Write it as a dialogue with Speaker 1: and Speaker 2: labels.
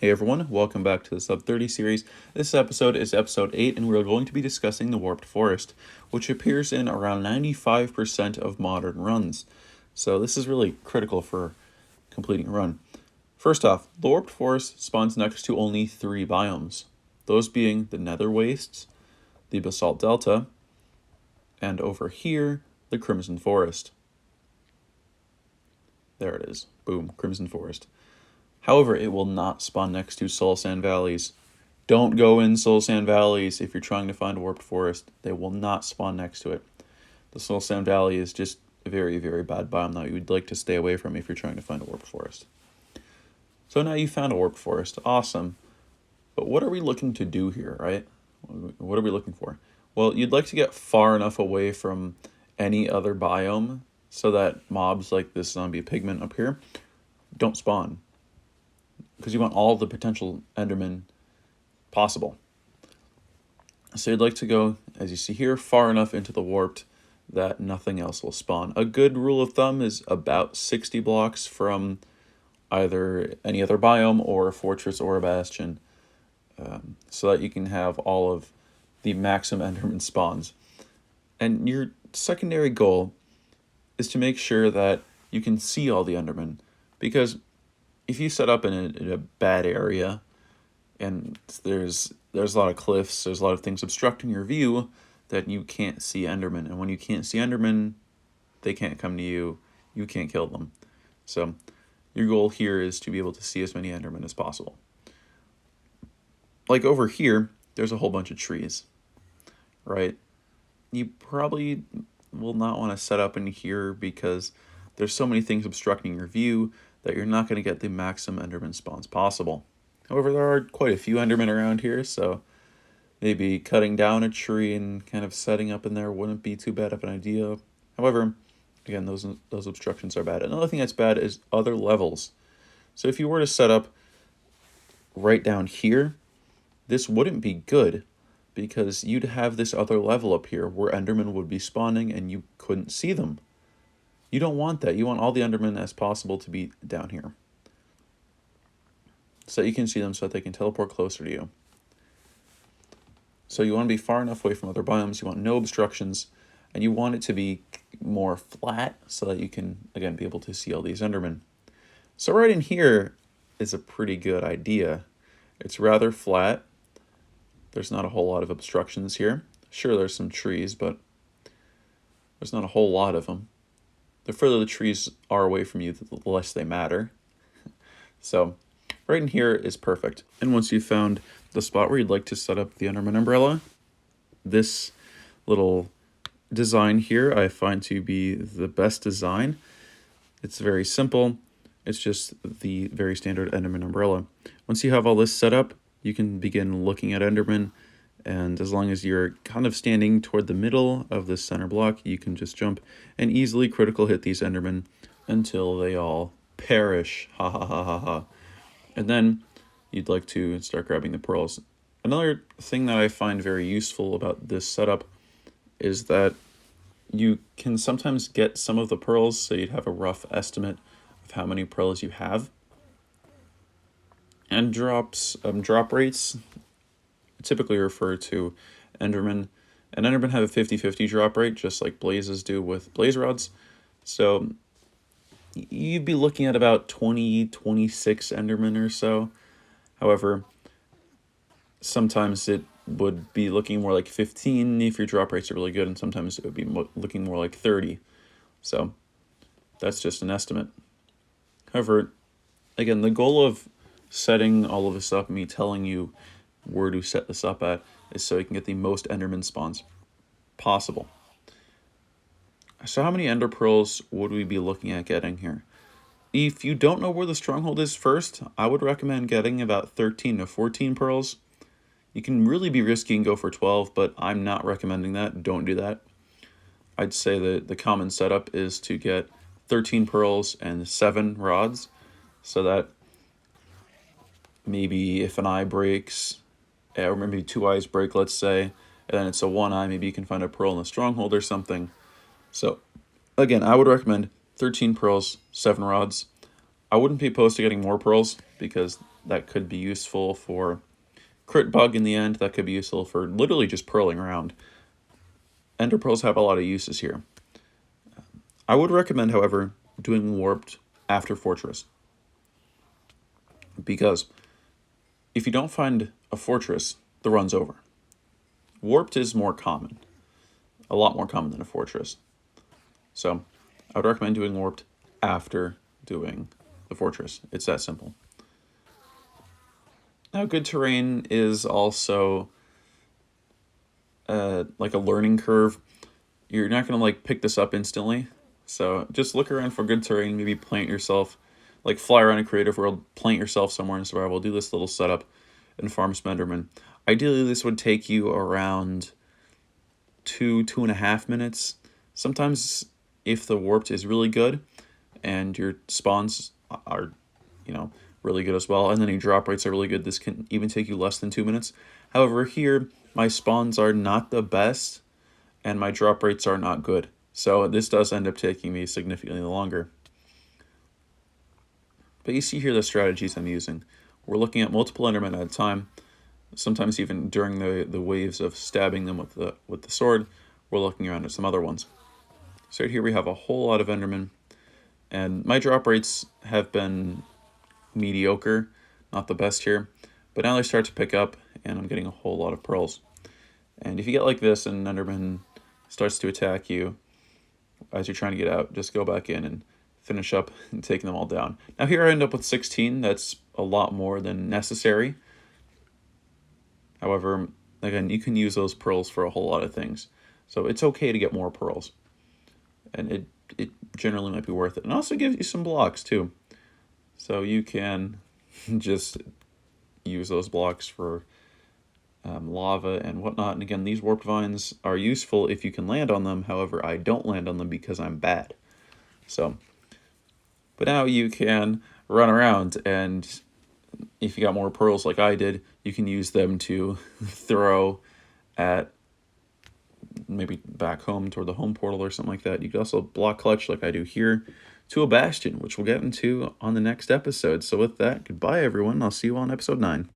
Speaker 1: Hey everyone, welcome back to the Sub 30 series. This episode is episode 8, and we're going to be discussing the Warped Forest, which appears in around 95% of modern runs. So this is really critical for completing a run. First off, the Warped Forest spawns next to only 3 biomes, those being the Nether Wastes, the Basalt Delta, and over here, the Crimson Forest. There it is. Boom, Crimson Forest. However, it will not spawn next to Soul Sand Valleys. Don't go in Soul Sand Valleys if you're trying to find a Warped Forest. They will not spawn next to it. The Soul Sand Valley is just a very, very bad biome that you would like to stay away from if you're trying to find a Warped Forest. So now you found a Warped Forest. Awesome. But what are we looking to do here, right? What are we looking for? Well, you'd like to get far enough away from any other biome so that mobs like this zombie pigment up here don't spawn, because you want all the potential Endermen possible. So you'd like to go, as you see here, far enough into the warped that nothing else will spawn. A good rule of thumb is about 60 blocks from either any other biome or a fortress or a bastion, so that you can have all of the maximum Enderman spawns. And your secondary goal is to make sure that you can see all the Endermen, because if you set up in a bad area and there's a lot of cliffs, there's a lot of things obstructing your view, that you can't see Enderman. And when you can't see Enderman, they can't come to you. You can't kill them. So your goal here is to be able to see as many Endermen as possible. Like over here, there's a whole bunch of trees, right? You probably will not want to set up in here because there's so many things obstructing your view that you're not going to get the maximum Enderman spawns possible. However, there are quite a few Endermen around here, so maybe cutting down a tree and kind of setting up in there wouldn't be too bad of an idea. However, again, those obstructions are bad. Another thing that's bad is other levels. So if you were to set up right down here, this wouldn't be good, because you'd have this other level up here where Endermen would be spawning and you couldn't see them. You don't want that. You want all the Endermen as possible to be down here, so that you can see them, so that they can teleport closer to you. So you want to be far enough away from other biomes, you want no obstructions, and you want it to be more flat so that you can, again, be able to see all these Endermen. So right in here is a pretty good idea. It's rather flat. There's not a whole lot of obstructions here. Sure, there's some trees, but there's not a whole lot of them. The further the trees are away from you, the less they matter. So right in here is perfect. And once you've found the spot where you'd like to set up the Enderman umbrella, this little design here I find to be the best design. It's very simple. It's just the very standard Enderman umbrella. Once you have all this set up, you can begin looking at Enderman, and as long as you're kind of standing toward the middle of this center block, you can just jump and easily critical hit these Endermen until they all perish. Ha ha ha ha ha. And then you'd like to start grabbing the pearls. Another thing that I find very useful about this setup is that you can sometimes get some of the pearls, so you'd have a rough estimate of how many pearls you have. And drop rates typically refer to Endermen. And Endermen have a 50-50 drop rate, just like Blazes do with Blaze Rods. So you'd be looking at about 26 Endermen or so. However, sometimes it would be looking more like 15 if your drop rates are really good, and sometimes it would be looking more like 30. So that's just an estimate. However, again, the goal of setting all of this up, me telling you where to set this up at, is so you can get the most Enderman spawns possible. So how many Ender Pearls would we be looking at getting here? If you don't know where the stronghold is first, I would recommend getting about 13 to 14 pearls. You can really be risky and go for 12, but I'm not recommending that. Don't do that. I'd say that the common setup is to get 13 pearls and 7 rods, so that maybe if an eye breaks, or maybe 2 eyes break, let's say, and then it's a 1 eye, maybe you can find a pearl in the stronghold or something. So again, I would recommend 13 pearls, 7 rods. I wouldn't be opposed to getting more pearls, because that could be useful for crit bug in the end. That could be useful for literally just pearling around. Ender pearls have a lot of uses here. I would recommend, however, doing warped after fortress, because if you don't find a fortress, the run's over. Warped is more common, a lot more common than a fortress. So I would recommend doing warped after doing the fortress. It's that simple. Now, good terrain is also like a learning curve. You're not gonna like pick this up instantly, so just look around for good terrain. Maybe plant yourself, like fly around a creative world, plant yourself somewhere in survival. Do this little setup and farm some Enderman. Ideally, this would take you around 2.5 minutes. Sometimes, if the warped is really good, and your spawns are, really good as well, and then your drop rates are really good, this can even take you less than 2 minutes. However, here, my spawns are not the best, and my drop rates are not good. So this does end up taking me significantly longer. But you see here the strategies I'm using. We're looking at multiple Endermen at a time, sometimes even during the waves of stabbing them with the sword, we're looking around at some other ones. So here we have a whole lot of Endermen, and my drop rates have been mediocre, not the best here, but now they start to pick up, and I'm getting a whole lot of pearls. And if you get like this and Enderman starts to attack you as you're trying to get out, just go back in and finish up and taking them all down. Now here I end up with 16. That's a lot more than necessary. However, again, you can use those pearls for a whole lot of things. So it's okay to get more pearls. And it generally might be worth it. And also gives you some blocks too. So you can just use those blocks for lava and whatnot. And again, these warped vines are useful if you can land on them. However, I don't land on them because I'm bad. So, but now you can run around, and if you got more pearls like I did, you can use them to throw at maybe back home toward the home portal or something like that. You can also block clutch like I do here to a bastion, which we'll get into on the next episode. So with that, goodbye everyone. I'll see you on episode 9.